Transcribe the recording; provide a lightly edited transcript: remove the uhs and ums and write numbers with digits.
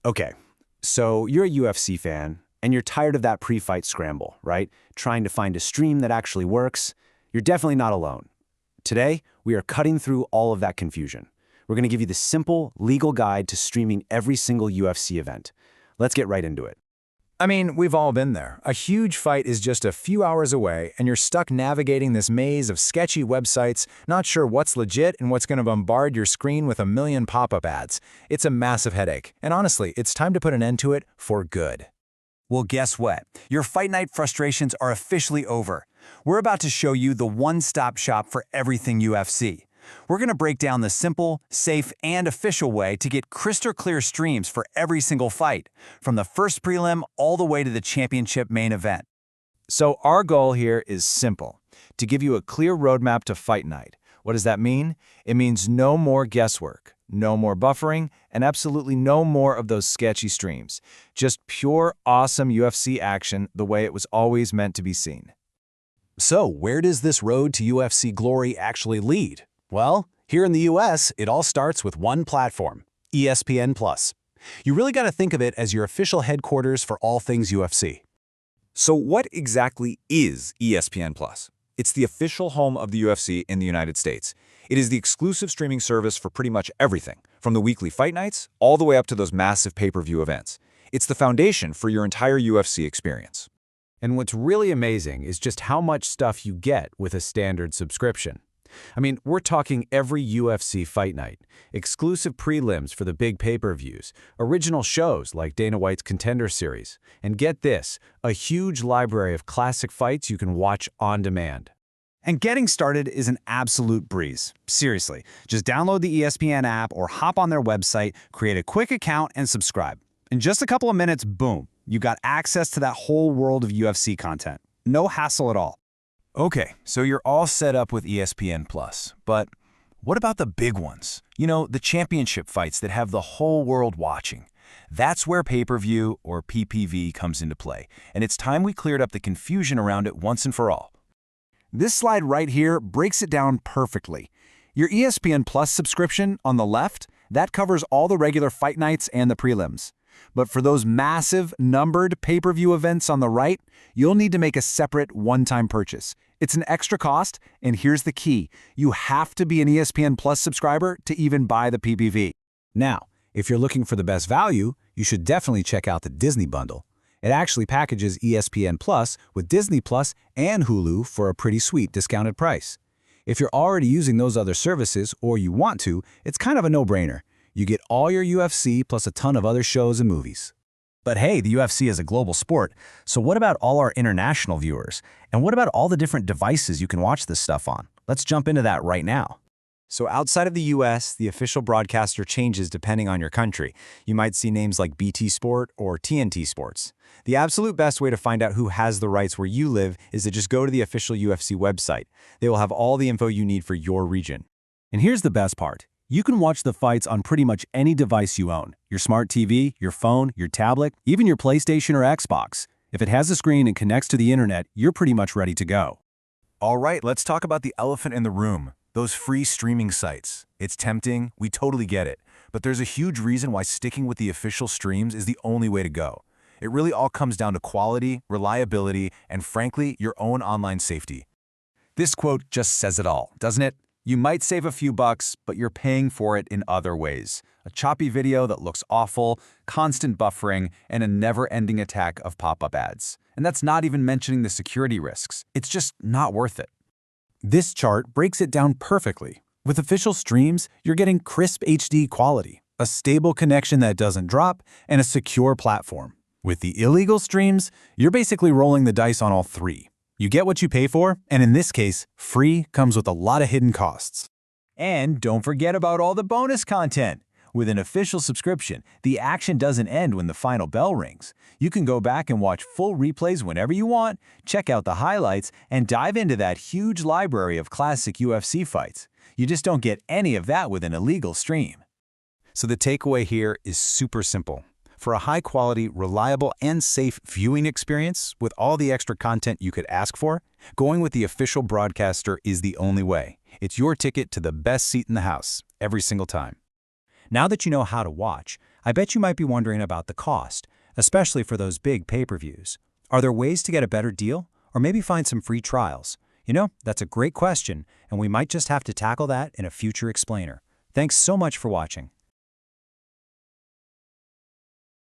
Okay, so you're a UFC fan, and you're tired of that pre-fight scramble, right? Trying to find a stream that actually works. You're definitely not alone. Today, we are cutting through all of that confusion. We're going to give you the simple, legal guide to streaming every single UFC event. Let's get right into it. I mean, we've all been there. A huge fight is just a few hours away, and you're stuck navigating this maze of sketchy websites, not sure what's legit and what's going to bombard your screen with a million pop-up ads. It's a massive headache, and honestly, it's time to put an end to it for good. Well, guess what? Your fight night frustrations are officially over. We're about to show you the one-stop shop for everything UFC. We're going to break down the simple, safe, and official way to get crystal clear streams for every single fight, from the first prelim all the way to the championship main event. So our goal here is simple, to give you a clear roadmap to fight night. What does that mean? It means no more guesswork, no more buffering, and absolutely no more of those sketchy streams. Just pure, awesome UFC action the way it was always meant to be seen. So, where does this road to UFC glory actually lead? Well, here in the US, it all starts with one platform, ESPN+. You really got to think of it as your official headquarters for all things UFC. So what exactly is ESPN+? It's the official home of the UFC in the United States. It is the exclusive streaming service for pretty much everything, from the weekly fight nights all the way up to those massive pay-per-view events. It's the foundation for your entire UFC experience. And what's really amazing is just how much stuff you get with a standard subscription. I mean, we're talking every UFC fight night, exclusive prelims for the big pay-per-views, original shows like Dana White's Contender Series, and get this, a huge library of classic fights you can watch on demand. And getting started is an absolute breeze. Seriously, just download the ESPN app or hop on their website, create a quick account, and subscribe. In just a couple of minutes, boom, you got access to that whole world of UFC content. No hassle at all. Okay, so you're all set up with ESPN+, but what about the big ones? You know, the championship fights that have the whole world watching. That's where pay-per-view, or PPV, comes into play, and it's time we cleared up the confusion around it once and for all. This slide right here breaks it down perfectly. Your ESPN Plus subscription on the left, that covers all the regular fight nights and the prelims. But for those massive, numbered pay-per-view events on the right, you'll need to make a separate one-time purchase. It's an extra cost, and here's the key. You have to be an ESPN Plus subscriber to even buy the PPV. Now, if you're looking for the best value, you should definitely check out the Disney Bundle. It actually packages ESPN Plus with Disney Plus and Hulu for a pretty sweet discounted price. If you're already using those other services, or you want to, it's kind of a no-brainer. You get all your UFC plus a ton of other shows and movies. But hey, the UFC is a global sport, so what about all our international viewers? And what about all the different devices you can watch this stuff on? Let's jump into that right now. So outside of the US, the official broadcaster changes depending on your country. You might see names like BT Sport or TNT Sports. The absolute best way to find out who has the rights where you live is to just go to the official UFC website. They will have all the info you need for your region. And here's the best part. You can watch the fights on pretty much any device you own. Your smart TV, your phone, your tablet, even your PlayStation or Xbox. If it has a screen and connects to the internet, you're pretty much ready to go. All right, let's talk about the elephant in the room, those free streaming sites. It's tempting, we totally get it, but there's a huge reason why sticking with the official streams is the only way to go. It really all comes down to quality, reliability, and frankly, your own online safety. This quote just says it all, doesn't it? You might save a few bucks, but you're paying for it in other ways. A choppy video that looks awful, constant buffering, and a never-ending attack of pop-up ads. And that's not even mentioning the security risks. It's just not worth it. This chart breaks it down perfectly. With official streams, you're getting crisp HD quality, a stable connection that doesn't drop, and a secure platform. With the illegal streams, you're basically rolling the dice on all three. You get what you pay for, and in this case, free comes with a lot of hidden costs. And don't forget about all the bonus content. With an official subscription, the action doesn't end when the final bell rings. You can go back and watch full replays whenever you want, check out the highlights, and dive into that huge library of classic UFC fights. You just don't get any of that with an illegal stream. So the takeaway here is super simple. For a high-quality, reliable, and safe viewing experience with all the extra content you could ask for, going with the official broadcaster is the only way. It's your ticket to the best seat in the house, every single time. Now that you know how to watch, I bet you might be wondering about the cost, especially for those big pay-per-views. Are there ways to get a better deal? Or maybe find some free trials? You know, that's a great question, and we might just have to tackle that in a future explainer. Thanks so much for watching.